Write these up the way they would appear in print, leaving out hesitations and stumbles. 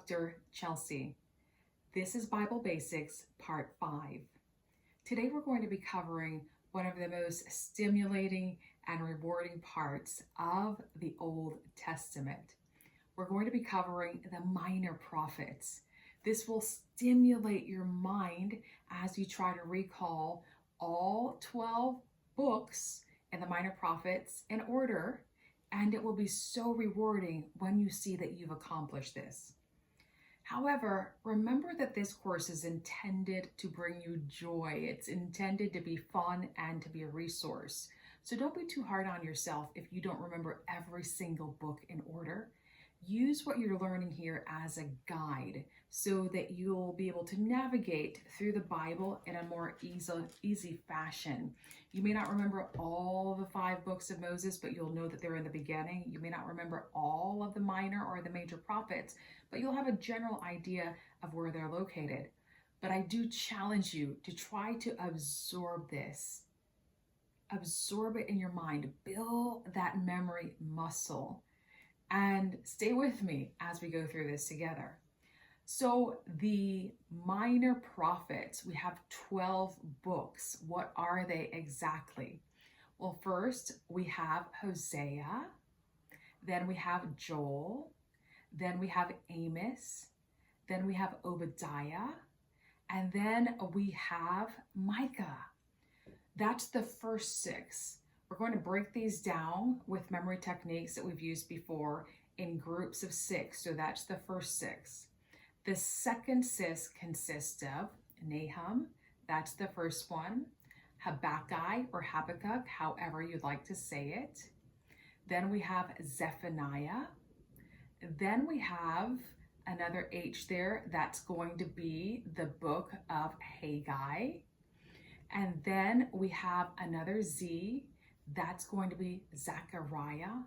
Dr. Chelsea. This is Bible Basics Part 5. Today we're going to be covering one of the most stimulating and rewarding parts of the Old Testament. We're going to be covering the minor prophets. This will stimulate your mind as you try to recall all 12 books in the minor prophets in order, and it will be so rewarding when you see that you've accomplished this. However, remember that this course is intended to bring you joy. It's intended to be fun and to be a resource. So don't be too hard on yourself if you don't remember every single book in order. Use what you're learning here as a guide so that you'll be able to navigate through the Bible in a more easy fashion. You may not remember all the 5 books of Moses, but you'll know that they're in the beginning. You may not remember all of the minor or the major prophets, but you'll have a general idea of where they're located. But I do challenge you to try to absorb this. Absorb it in your mind. Build that memory muscle. And stay with me as we go through this together. So the minor prophets, we have 12 books. What are they exactly? Well, first we have Hosea, then we have Joel, then we have Amos, then we have Obadiah, and then we have Micah. That's the first 6. We're going to break these down with memory techniques that we've used before in groups of 6. So that's the first 6. The second 6 consists of Nahum, that's the first one, Habakkuk or Habakkuk, however you'd like to say it. Then we have Zephaniah. Then we have another H there, that's going to be the book of Haggai. And then we have another Z, that's going to be Zechariah.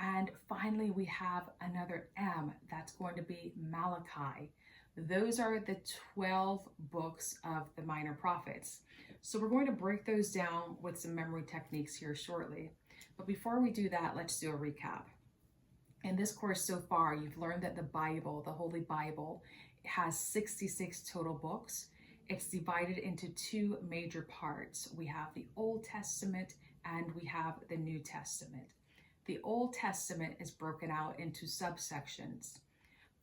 And finally, we have another M, that's going to be Malachi. Those are the 12 books of the minor prophets. So we're going to break those down with some memory techniques here shortly. But before we do that, let's do a recap. In this course so far, you've learned that the Bible, the Holy Bible, has 66 total books. It's divided into 2 major parts. We have the Old Testament and we have the New Testament. The Old Testament is broken out into subsections.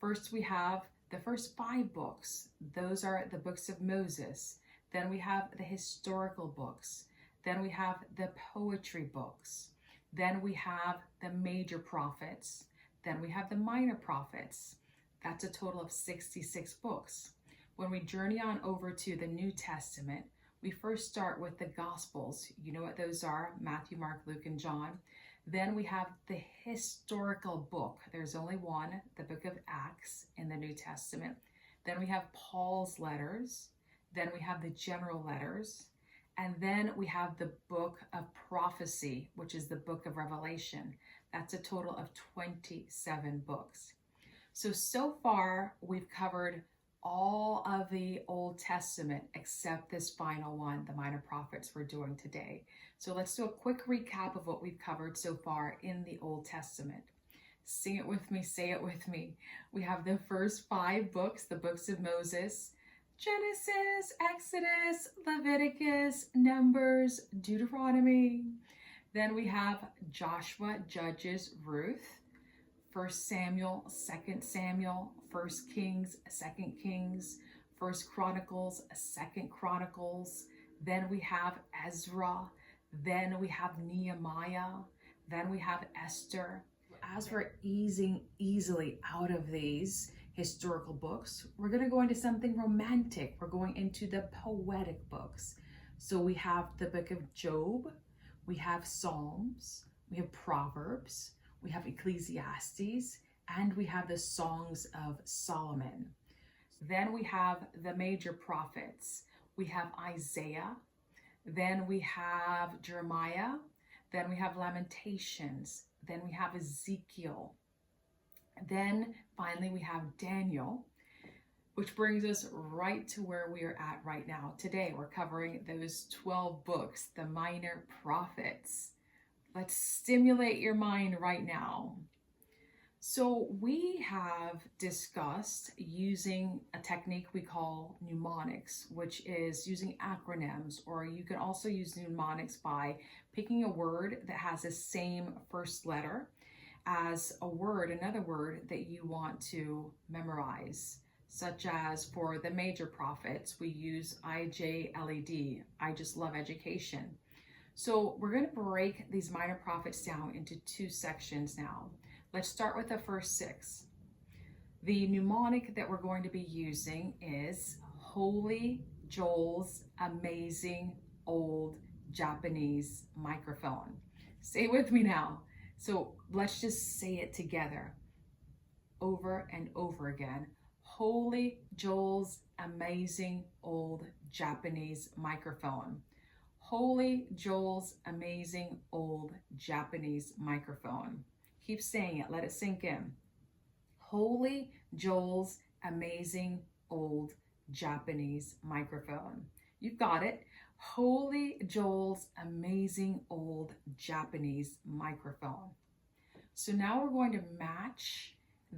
First, we have the first 5 books. Those are the books of Moses. Then we have the historical books. Then we have the poetry books. Then we have the major prophets. Then we have the minor prophets. That's a total of 66 books. When we journey on over to the New Testament, we first start with the Gospels. You know what those are, Matthew, Mark, Luke, and John. Then we have the historical book. There's only one, the book of Acts in the New Testament. Then we have Paul's letters. Then we have the general letters. And then we have the book of prophecy, which is the book of Revelation. That's a total of 27 books. So far, we've covered all of the Old Testament except this final one, the minor prophets we're doing today. So let's do a quick recap of what we've covered so far in the Old Testament. Sing it with me, say it with me. We have the first 5 books, the books of Moses: Genesis, Exodus, Leviticus, Numbers, Deuteronomy. Then we have Joshua, Judges, Ruth, 1 Samuel, 2 Samuel, 1 Kings, 2 Kings, 1 Chronicles, 2 Chronicles. Then we have Ezra. Then we have Nehemiah. Then we have Esther. As we're easing easily out of these historical books, we're going to go into something romantic. We're going into the poetic books. So we have the book of Job. We have Psalms. We have Proverbs. We have Ecclesiastes, and we have the Songs of Solomon. Then we have the major prophets. We have Isaiah. Then we have Jeremiah. Then we have Lamentations. Then we have Ezekiel. Then finally we have Daniel, which brings us right to where we are at right now. Today we're covering those 12 books, the minor prophets. Let's stimulate your mind right now. So we have discussed using a technique we call mnemonics, which is using acronyms, or you can also use mnemonics by picking a word that has the same first letter as another word that you want to memorize, such as for the major prophets, we use IJLED, I just love education. So we're going to break these minor prophets down into two sections now. Let's start with the first six. The mnemonic that we're going to be using is Holy Joel's Amazing Old Japanese Microphone. Say it with me now. So let's just say it together over and over again. Holy Joel's Amazing Old Japanese Microphone. Holy Joel's Amazing Old Japanese Microphone. Keep saying it, let it sink in. Holy Joel's Amazing Old Japanese Microphone. You've got it. Holy Joel's Amazing Old Japanese Microphone. So now we're going to match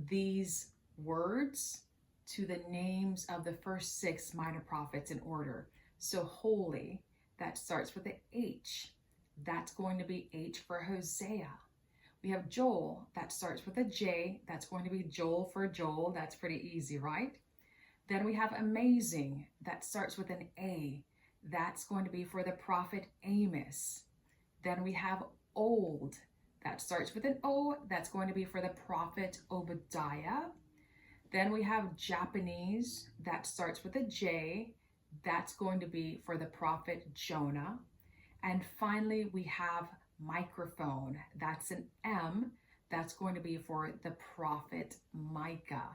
these words to the names of the first six minor prophets in order. So holy, that starts with the H. That's going to be H for Hosea. We have Joel, that starts with a J. That's going to be Joel for Joel. That's pretty easy, right? Then we have amazing, that starts with an A. That's going to be for the prophet Amos. Then we have old, that starts with an O. That's going to be for the prophet Obadiah. Then we have Japanese, that starts with a J. That's going to be for the prophet Jonah. And finally, we have microphone. That's an M. That's going to be for the prophet Micah.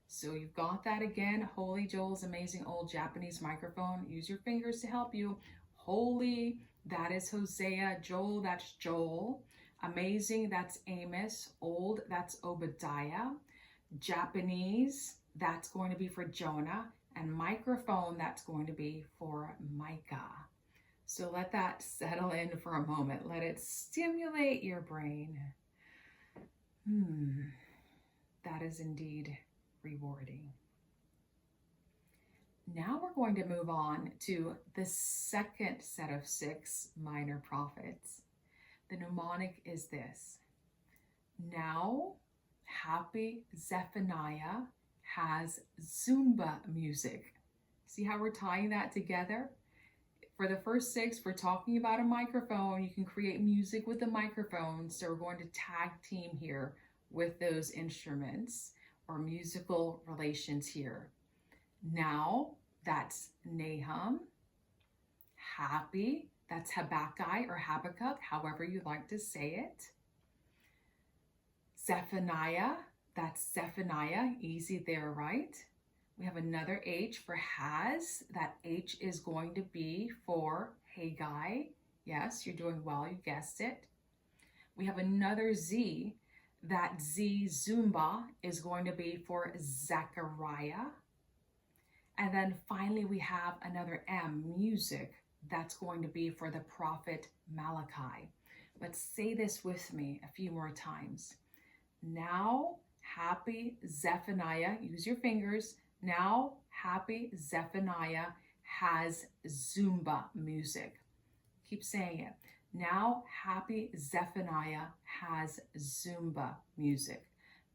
So you've got that again. Holy Joel's Amazing Old Japanese Microphone. Use your fingers to help you. Holy, that is Hosea. Joel, that's Joel. Amazing, that's Amos. Old, that's Obadiah. Japanese, that's going to be for Jonah. And microphone, that's going to be for Micah. So let that settle in for a moment. Let it stimulate your brain. That is indeed rewarding. Now we're going to move on to the second set of six minor prophets. The mnemonic is this. Now, Happy Zephaniah has Zumba music. See how we're tying that together? For the first six, we're talking about a microphone. You can create music with the microphone. So we're going to tag team here with those instruments or musical relations here. Now, that's Nahum. Happy, that's Habakkuk or Habakkuk, however you like to say it. Zephaniah, that's Zephaniah, easy there, right? We have another H for has. That H is going to be for Haggai. Yes, you're doing well, you guessed it. We have another Z. That Z, Zumba, is going to be for Zechariah. And then finally we have another M, music. That's going to be for the prophet Malachi. But say this with me a few more times. Now, Happy Zephaniah, use your fingers. Now, Happy Zephaniah has Zumba music. Keep saying it. Now, Happy Zephaniah has Zumba music.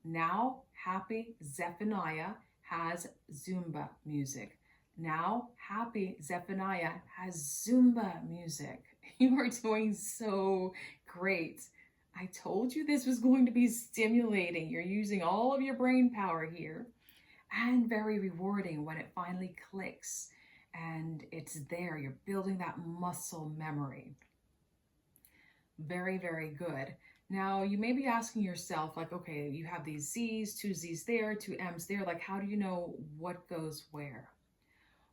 Now, Happy Zephaniah has Zumba music. Now, Happy Zephaniah has Zumba music. You are doing so great. I told you this was going to be stimulating. You're using all of your brain power here. And very rewarding when it finally clicks and it's there. You're building that muscle memory. Very, very good. Now, you may be asking yourself, like, okay, you have these Z's, two Z's there, two M's there. Like, how do you know what goes where?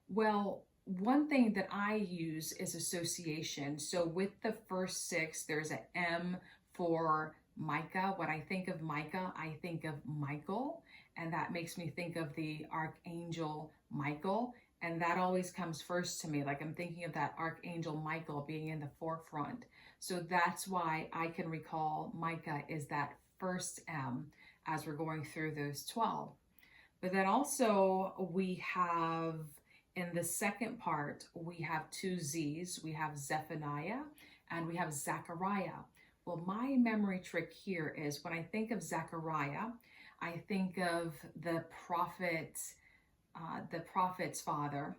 Well, one thing that I use is association. So with the first six, there's an M for Micah. When I think of Micah, I think of Michael. And that makes me think of the archangel Michael. And that always comes first to me. Like I'm thinking of that archangel Michael being in the forefront. So that's why I can recall Micah is that first M. as we're going through those 12. But then also we have, in the second part, we have two Z's. We have Zephaniah and we have Zechariah. Well, my memory trick here is when I think of Zechariah, I think of the prophet's father,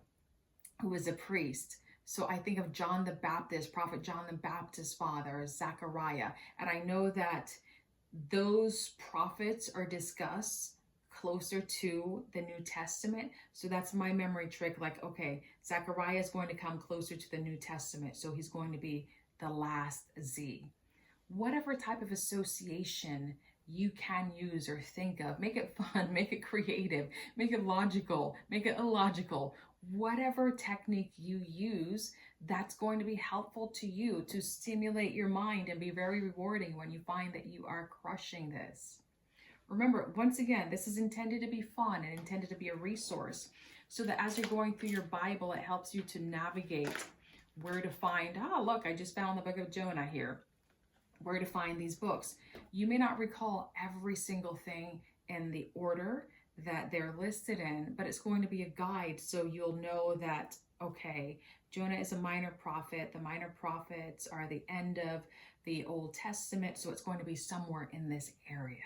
who was a priest. So I think of John the Baptist, Prophet John the Baptist's father, Zechariah. And I know that those prophets are discussed closer to the New Testament. So that's my memory trick. Like, okay, Zechariah is going to come closer to the New Testament. So he's going to be the last Z. Whatever type of association you can use or think of, make it fun, make it creative, make it logical, make it illogical. Whatever technique you use, that's going to be helpful to you to stimulate your mind and be very rewarding when you find that you are crushing this. Remember, once again, this is intended to be fun and intended to be a resource so that as you're going through your Bible, it helps you to navigate where to find, look, I just found the book of Jonah here, where to find these books. You may not recall every single thing in the order that they're listed in, but it's going to be a guide so you'll know that, okay, Jonah is a minor prophet. The minor prophets are the end of the Old Testament, so it's going to be somewhere in this area.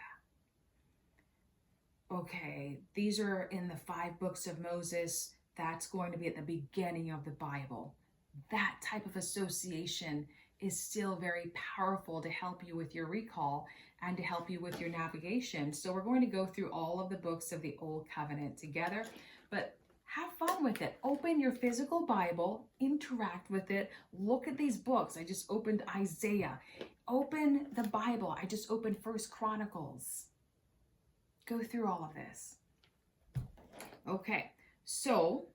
Okay, these are in the 5 books of Moses. That's going to be at the beginning of the Bible. That type of association is still very powerful to help you with your recall and to help you with your navigation. So we're going to go through all of the books of the Old Covenant together, but have fun with it. Open your physical Bible, interact with it, look at these books. I just opened Isaiah. Open the Bible. I just opened First Chronicles. Go through all of this. Okay, so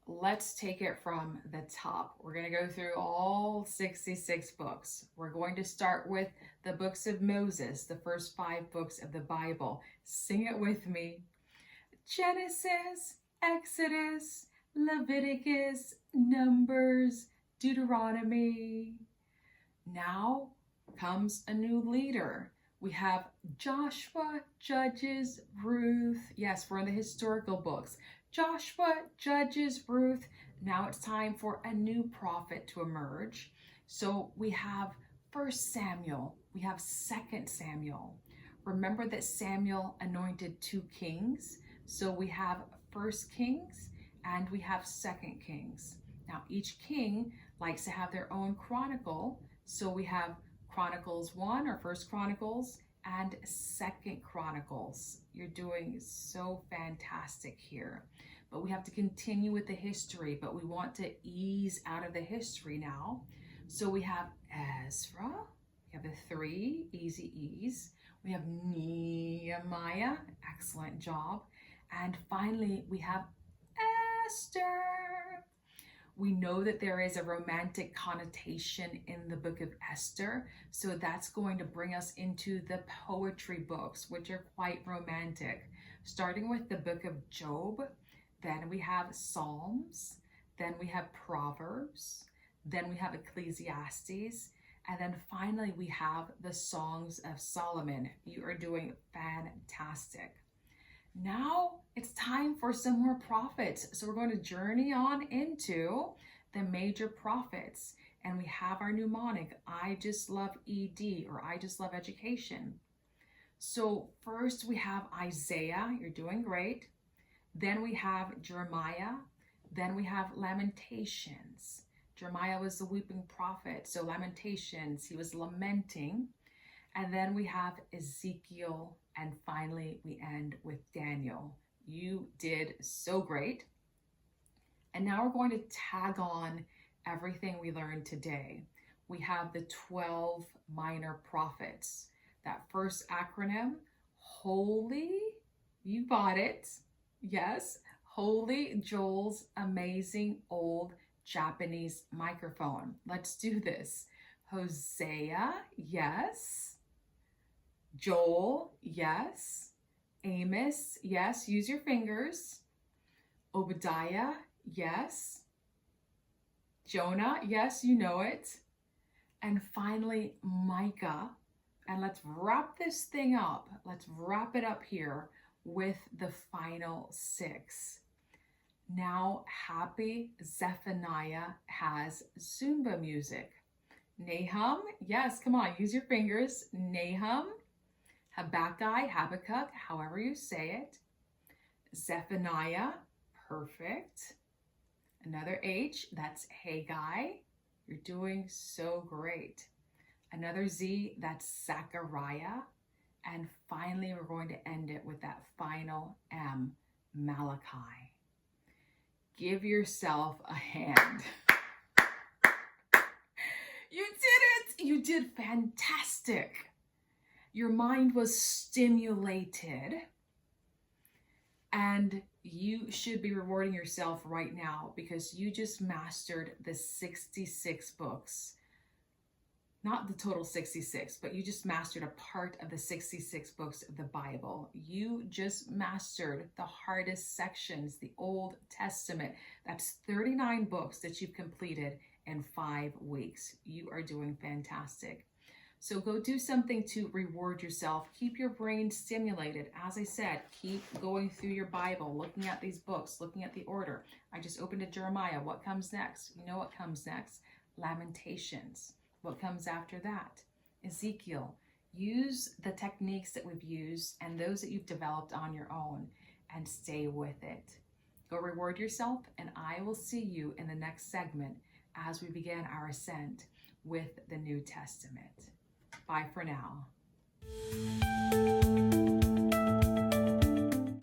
let's take it from the top. We're going to go through all 66 books. We're going to start with the books of Moses, the first 5 books of the Bible. Sing it with me. Genesis, Exodus, Leviticus, Numbers, Deuteronomy. Now comes a new leader. We have Joshua, Judges, Ruth. Yes, we're in the historical books. Joshua, Judges, Ruth. Now it's time for a new prophet to emerge. So we have 1 Samuel. We have 2 Samuel. Remember that Samuel anointed 2 kings. So we have 1 Kings and we have 2 Kings. Now each king likes to have their own chronicle. So we have Chronicles 1 or 1 Chronicles and 2 Chronicles. You're doing so fantastic here. But we have to continue with the history, but we want to ease out of the history now. So we have Ezra, we have the 3 easy E's. We have Nehemiah, excellent job. And finally, we have Esther. We know that there is a romantic connotation in the book of Esther, so that's going to bring us into the poetry books, which are quite romantic. Starting with the book of Job, then we have Psalms, then we have Proverbs, then we have Ecclesiastes, and then finally we have the Songs of Solomon. You are doing fantastic. Now it's time for some more prophets. So we're going to journey on into the major prophets. And we have our mnemonic, I just love ED, or I just love education. So first we have Isaiah, you're doing great. Then we have Jeremiah. Then we have Lamentations. Jeremiah was the weeping prophet. So Lamentations, he was lamenting. And then we have Ezekiel. And finally, we end with Daniel. You did so great. And now we're going to tag on everything we learned today. We have the 12 minor prophets. That first acronym, HOLY, you got it. Yes, Holy Joel's amazing old Japanese microphone. Let's do this. Hosea, yes. Joel, yes. Amos, yes. Use your fingers. Obadiah, yes. Jonah, yes, you know it. And finally, Micah. And let's wrap this thing up. Let's wrap it up here with the final 6. Now, Happy Zephaniah has Zumba music. Nahum, yes, come on, use your fingers. Nahum, Habakkuk, however you say it. Zephaniah, perfect. Another H, that's Haggai. You're doing so great. Another Z, that's Zechariah. And finally, we're going to end it with that final M, Malachi. Give yourself a hand. You did it! You did fantastic. Your mind was stimulated. And you should be rewarding yourself right now because you just mastered the 66 books. Not the total 66, but you just mastered a part of the 66 books of the Bible. You just mastered the hardest sections, the Old Testament. That's 39 books that you've completed in 5 weeks. You are doing fantastic. So go do something to reward yourself. Keep your brain stimulated. As I said, keep going through your Bible, looking at these books, looking at the order. I just opened a Jeremiah. What comes next? You know what comes next? Lamentations. What comes after that? Ezekiel. Use the techniques that we've used and those that you've developed on your own and stay with it. Go reward yourself, and I will see you in the next segment as we begin our ascent with the New Testament. Bye for now.